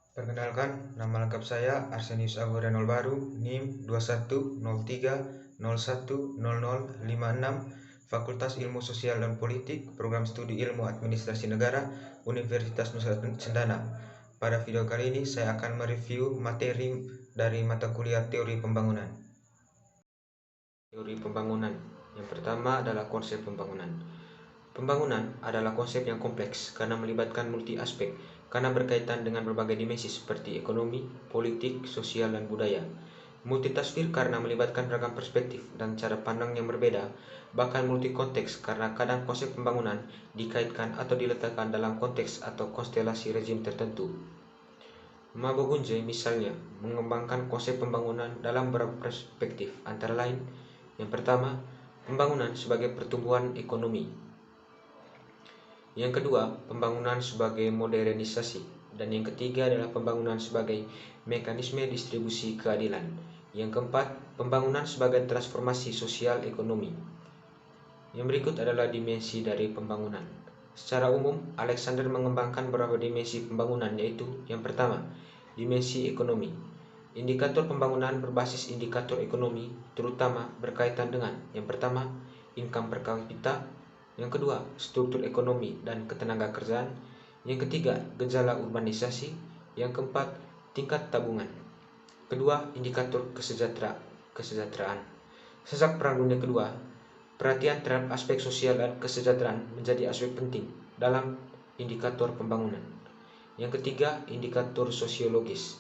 Perkenalkan, nama lengkap saya Arsenius Agorianol Baru, NIM 2103010056, Fakultas Ilmu Sosial dan Politik, Program Studi Ilmu Administrasi Negara, Universitas Nusa Cendana. Pada video kali ini saya akan mereview materi dari mata kuliah Teori Pembangunan. Teori Pembangunan. Yang pertama adalah konsep pembangunan. Pembangunan adalah konsep yang kompleks karena melibatkan multi aspek, karena berkaitan dengan berbagai dimensi seperti ekonomi, politik, sosial, dan budaya. Multitasfir karena melibatkan beragam perspektif dan cara pandang yang berbeda, bahkan multi konteks karena kadang konsep pembangunan dikaitkan atau diletakkan dalam konteks atau konstelasi rezim tertentu. Mabo Gunje misalnya mengembangkan konsep pembangunan dalam beberapa perspektif, antara lain yang pertama, pembangunan sebagai pertumbuhan ekonomi. Yang kedua, pembangunan sebagai modernisasi. Dan yang ketiga adalah pembangunan sebagai mekanisme distribusi keadilan. Yang keempat, pembangunan sebagai transformasi sosial ekonomi. Yang berikut adalah dimensi dari pembangunan. Secara umum, Alexander mengembangkan beberapa dimensi pembangunan, yaitu yang pertama, dimensi ekonomi. Indikator pembangunan berbasis indikator ekonomi, terutama berkaitan dengan yang pertama, income per kapita, yang kedua, struktur ekonomi dan ketenagakerjaan, yang ketiga, gejala urbanisasi, yang keempat, tingkat tabungan. Kedua, indikator kesejahteraan. Sejak Perang Dunia Kedua, perhatian terhadap aspek sosial dan kesejahteraan menjadi aspek penting dalam indikator pembangunan. Yang ketiga, indikator sosiologis.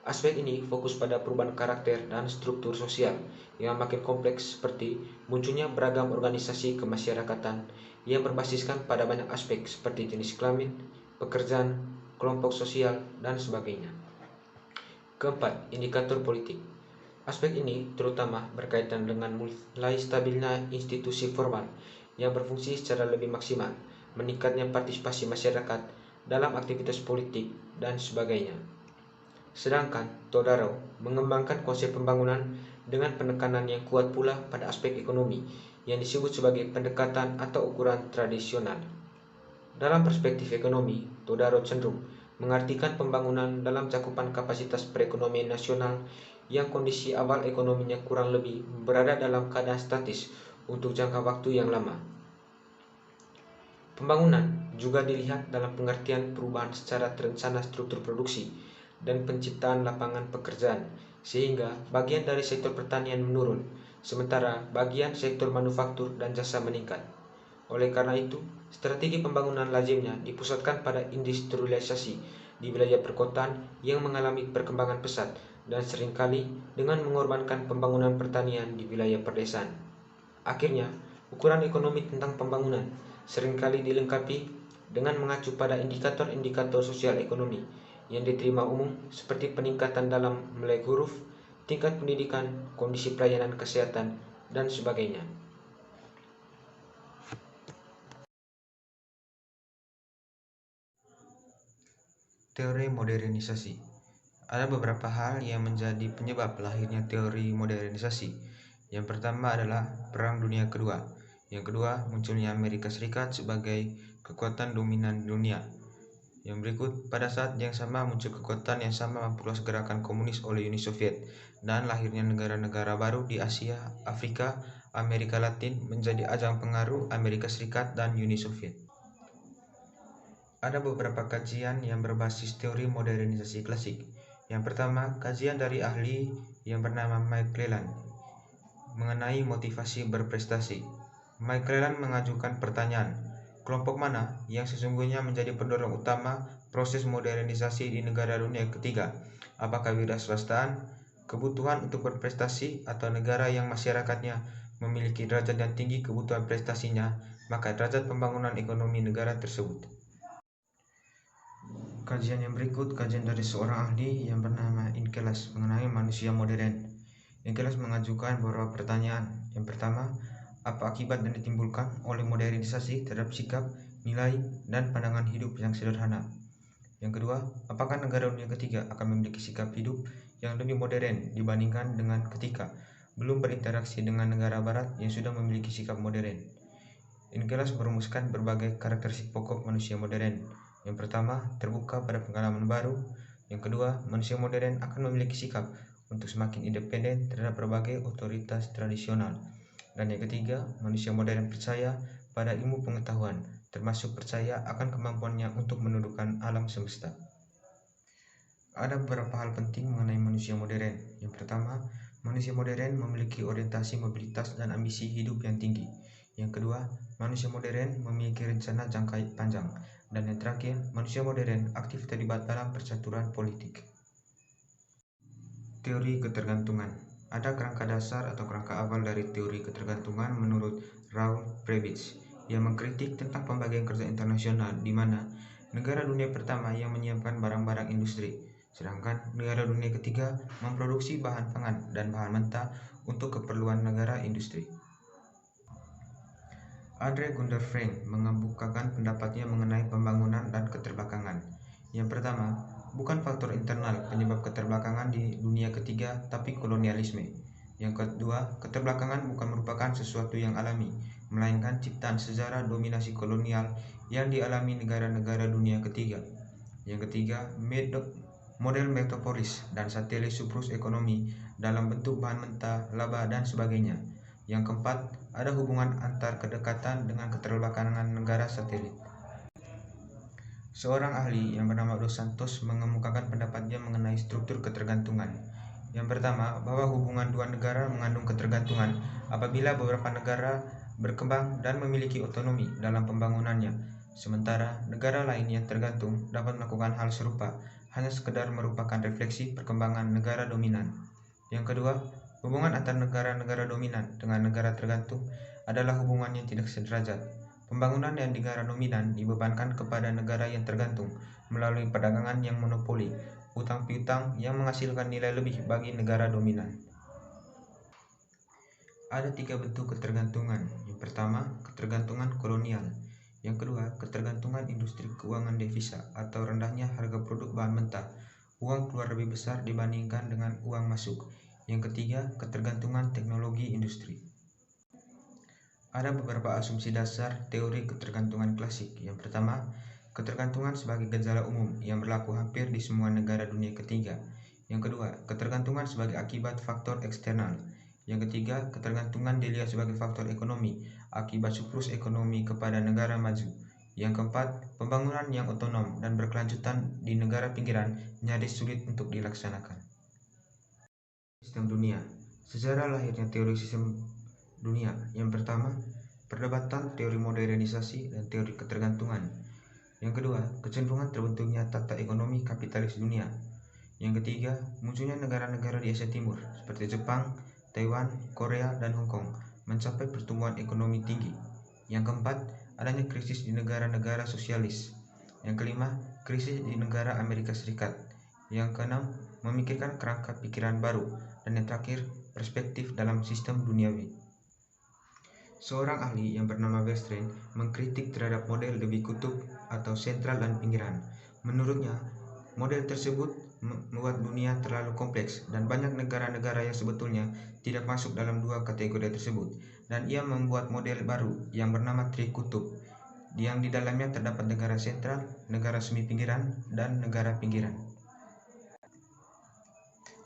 Aspek ini fokus pada perubahan karakter dan struktur sosial yang makin kompleks seperti munculnya beragam organisasi kemasyarakatan yang berbasiskan pada banyak aspek seperti jenis kelamin, pekerjaan, kelompok sosial, dan sebagainya. Keempat, indikator politik. Aspek ini terutama berkaitan dengan mulai stabilnya institusi formal yang berfungsi secara lebih maksimal, meningkatnya partisipasi masyarakat dalam aktivitas politik, dan sebagainya. Sedangkan Todaro mengembangkan konsep pembangunan dengan penekanan yang kuat pula pada aspek ekonomi yang disebut sebagai pendekatan atau ukuran tradisional. Dalam perspektif ekonomi, Todaro cenderung mengartikan pembangunan dalam cakupan kapasitas perekonomian nasional yang kondisi awal ekonominya kurang lebih berada dalam keadaan statis untuk jangka waktu yang lama. Pembangunan juga dilihat dalam pengertian perubahan secara terencana struktur produksi dan penciptaan lapangan pekerjaan, sehingga bagian dari sektor pertanian menurun, sementara bagian sektor manufaktur dan jasa meningkat. Oleh karena itu, strategi pembangunan lazimnya dipusatkan pada industrialisasi di wilayah perkotaan yang mengalami perkembangan pesat dan seringkali dengan mengorbankan pembangunan pertanian di wilayah pedesaan. Akhirnya, ukuran ekonomi tentang pembangunan seringkali dilengkapi dengan mengacu pada indikator-indikator sosial ekonomi yang diterima umum seperti peningkatan dalam melek huruf, tingkat pendidikan, kondisi pelayanan kesehatan, dan sebagainya. Teori modernisasi. Ada beberapa hal yang menjadi penyebab lahirnya teori modernisasi. Yang pertama adalah Perang Dunia Kedua. Yang kedua, munculnya Amerika Serikat sebagai kekuatan dominan dunia. Yang berikut, pada saat yang sama muncul kekuatan yang sama memperluas gerakan komunis oleh Uni Soviet dan lahirnya negara-negara baru di Asia, Afrika, Amerika Latin menjadi ajang pengaruh Amerika Serikat dan Uni Soviet. Ada beberapa kajian yang berbasis teori modernisasi klasik. Yang pertama, kajian dari ahli yang bernama Mike Cleland mengenai motivasi berprestasi. Mike Cleland mengajukan pertanyaan, kelompok mana yang sesungguhnya menjadi pendorong utama proses modernisasi di negara dunia ketiga? Apakah wiraswastaan, kebutuhan untuk berprestasi, atau negara yang masyarakatnya memiliki derajat yang tinggi kebutuhan prestasinya, maka derajat pembangunan ekonomi negara tersebut? Kajian yang berikut kajian dari seorang ahli yang bernama Inkelas mengenai manusia modern. Inkelas mengajukan beberapa pertanyaan. Yang pertama, apa akibat yang ditimbulkan oleh modernisasi terhadap sikap, nilai, dan pandangan hidup yang sederhana? Yang kedua, apakah negara dunia ketiga akan memiliki sikap hidup yang lebih modern dibandingkan dengan ketika belum berinteraksi dengan negara barat yang sudah memiliki sikap modern? Inkelas merumuskan berbagai karakteristik pokok manusia modern. Yang pertama, terbuka pada pengalaman baru. Yang kedua, manusia modern akan memiliki sikap untuk semakin independen terhadap berbagai otoritas tradisional. Dan yang ketiga, manusia modern percaya pada ilmu pengetahuan, termasuk percaya akan kemampuannya untuk menundukkan alam semesta. Ada beberapa hal penting mengenai manusia modern. Yang pertama, manusia modern memiliki orientasi mobilitas dan ambisi hidup yang tinggi. Yang kedua, manusia modern memiliki rencana jangka panjang. Dan yang terakhir, manusia modern aktif terlibat dalam percaturan politik. Teori ketergantungan. Ada kerangka dasar atau kerangka awal dari teori ketergantungan menurut Raoul Prebisch yang mengkritik tentang pembagian kerja internasional di mana negara dunia pertama yang menyiapkan barang-barang industri, sedangkan negara dunia ketiga memproduksi bahan pangan dan bahan mentah untuk keperluan negara industri. Andre Gunder Frank mengemukakan pendapatnya mengenai pembangunan dan keterbelakangan. Yang pertama, bukan faktor internal penyebab keterbelakangan di dunia ketiga, tapi kolonialisme. Yang kedua, keterbelakangan bukan merupakan sesuatu yang alami, melainkan ciptaan sejarah dominasi kolonial yang dialami negara-negara dunia ketiga. Yang ketiga, model metropolis dan satelit surplus ekonomi dalam bentuk bahan mentah, laba, dan sebagainya. Yang keempat, ada hubungan antar kedekatan dengan keterbelakangan negara satelit. Seorang ahli yang bernama Dos Santos mengemukakan pendapatnya mengenai struktur ketergantungan. Yang pertama, bahwa hubungan dua negara mengandung ketergantungan apabila beberapa negara berkembang dan memiliki otonomi dalam pembangunannya, sementara negara lain yang tergantung dapat melakukan hal serupa, hanya sekedar merupakan refleksi perkembangan negara dominan. Yang kedua, hubungan antar negara-negara dominan dengan negara tergantung adalah hubungan yang tidak sederajat. Pembangunan yang negara dominan dibebankan kepada negara yang tergantung melalui perdagangan yang monopoli, utang piutang yang menghasilkan nilai lebih bagi negara dominan. Ada 3 bentuk ketergantungan. Yang pertama, ketergantungan kolonial. Yang kedua, ketergantungan industri keuangan devisa atau rendahnya harga produk bahan mentah. Uang keluar lebih besar dibandingkan dengan uang masuk. Yang ketiga, ketergantungan teknologi industri. Ada beberapa asumsi dasar teori ketergantungan klasik. Yang pertama, ketergantungan sebagai gejala umum yang berlaku hampir di semua negara dunia ketiga. Yang kedua, ketergantungan sebagai akibat faktor eksternal. Yang ketiga, ketergantungan dilihat sebagai faktor ekonomi akibat surplus ekonomi kepada negara maju. Yang keempat, pembangunan yang otonom dan berkelanjutan di negara pinggiran nyaris sulit untuk dilaksanakan. Sistem dunia. Sejarah lahirnya teori sistem dunia. Yang pertama, perdebatan teori modernisasi dan teori ketergantungan. Yang kedua, kecenderungan terbentuknya tata ekonomi kapitalis dunia. Yang ketiga, munculnya negara-negara di Asia Timur seperti Jepang, Taiwan, Korea, dan Hong Kong mencapai pertumbuhan ekonomi tinggi. Yang keempat, adanya krisis di negara-negara sosialis. Yang kelima, krisis di negara Amerika Serikat. Yang keenam, memikirkan kerangka pikiran baru. Dan yang terakhir, perspektif dalam sistem duniawi. Seorang ahli yang bernama Wettstein mengkritik terhadap model lebih kutub atau sentral dan pinggiran. Menurutnya, model tersebut membuat dunia terlalu kompleks dan banyak negara-negara yang sebetulnya tidak masuk dalam dua kategori tersebut. Dan ia membuat model baru yang bernama trikutub, yang di dalamnya terdapat negara sentral, negara semi pinggiran, dan negara pinggiran.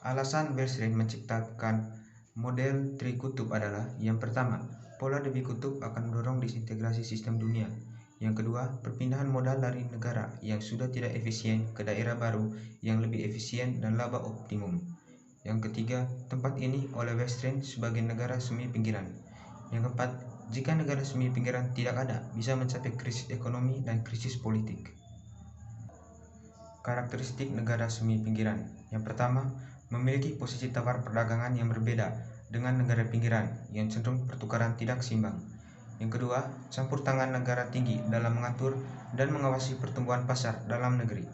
Alasan Wettstein menciptakan model trikutub adalah: yang pertama, pola lebih kutub akan mendorong disintegrasi sistem dunia. Yang kedua, perpindahan modal dari negara yang sudah tidak efisien ke daerah baru yang lebih efisien dan laba optimum. Yang ketiga, tempat ini oleh Wettstein sebagai negara semi pinggiran. Yang keempat, jika negara semi pinggiran tidak ada, bisa mencapai krisis ekonomi dan krisis politik. Karakteristik negara semi pinggiran. Yang pertama, memiliki posisi tawar perdagangan yang berbeda dengan negara pinggiran yang cenderung pertukaran tidak seimbang. Yang kedua, campur tangan negara tinggi dalam mengatur dan mengawasi pertumbuhan pasar dalam negeri.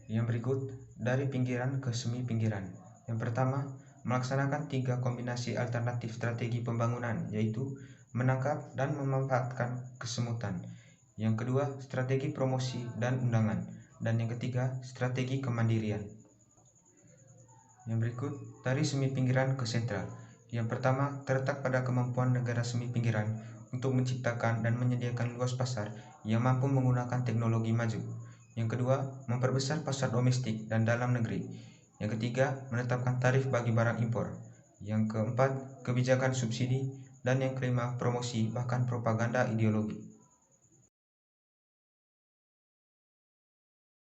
Yang berikut, dari pinggiran ke semi pinggiran. Yang pertama, melaksanakan 3 kombinasi alternatif strategi pembangunan, yaitu menangkap dan memanfaatkan kesemutan. Yang kedua, strategi promosi dan undangan. Dan yang ketiga, strategi kemandirian. Yang berikut, dari semi pinggiran ke sentral. Yang pertama, terletak pada kemampuan negara semi pinggiran untuk menciptakan dan menyediakan luas pasar yang mampu menggunakan teknologi maju. Yang kedua, memperbesar pasar domestik dan dalam negeri. Yang ketiga, menetapkan tarif bagi barang impor. Yang keempat, kebijakan subsidi. Dan yang kelima, promosi bahkan propaganda ideologi.